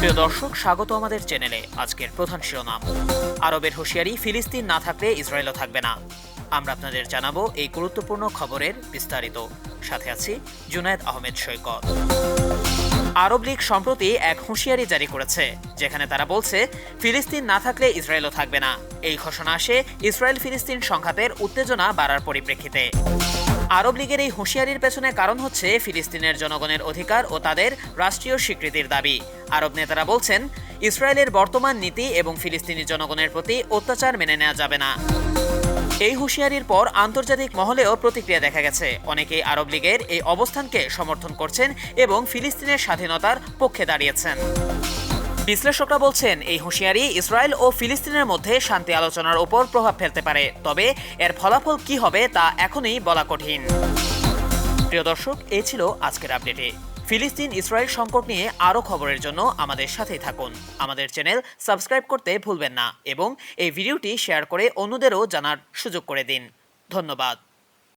প্রিয় দর্শক, স্বাগত আমাদের চ্যানেলে। আজকের প্রধান শিরোনাম: আরবের হুঁশিয়ারি, ফিলিস্তিন না থাকলে ইসরায়েলও থাকবে না। আমরা আপনাদের জানাবো এই গুরুত্বপূর্ণ খবরের বিস্তারিত। সাথে আছি জুনায়েদ আহমেদ সৈকত। আরব লীগ সম্প্রতি এক হুঁশিয়ারি জারি করেছে, যেখানে তারা বলছে ফিলিস্তিন না থাকলে ইসরায়েলও থাকবে না। এই ঘোষণা আসে ইসরায়েল ফিলিস্তিন সংঘাতের উত্তেজনা বাড়ার পরিপ্রেক্ষিতে। আরব লীগের এই হুঁশিয়ারির পেছনে কারণ হচ্ছে ফিলিস্তিনের জনগণের অধিকার ও তাদের রাষ্ট্রীয় স্বীকৃতির দাবি। আরব নেতারা বলছেন, ইসরায়েলের বর্তমান নীতি এবং ফিলিস্তিনি জনগণের প্রতি অত্যাচার মেনে নেওয়া যাবে না। এই হুঁশিয়ারির পর আন্তর্জাতিক মহলেও প্রতিক্রিয়া দেখা গেছে। অনেকেই আরব লীগের এই অবস্থানকে সমর্থন করছেন এবং ফিলিস্তিনের স্বাধীনতার পক্ষে দাঁড়িয়েছেন। বিশ্লেষকরা বলছেন, এই হুঁশিয়ারি ইসরায়েল ও ফিলিস্তিনের মধ্যে শান্তি আলোচনার উপর প্রভাব ফেলতে পারে, তবে এর ফলাফল কি হবে তা এখনই বলা কঠিন। প্রিয় দর্শক, এই ছিল আজকের আপডেটে। ফিলিস্তিন ইসরায়েল সংকট নিয়ে আরও খবরের জন্য আমাদের সাথেই থাকুন। আমাদের চ্যানেল সাবস্ক্রাইব করতে ভুলবেন না এবং এই ভিডিওটি শেয়ার করে অন্যদেরও জানার সুযোগ করে দিন। ধন্যবাদ।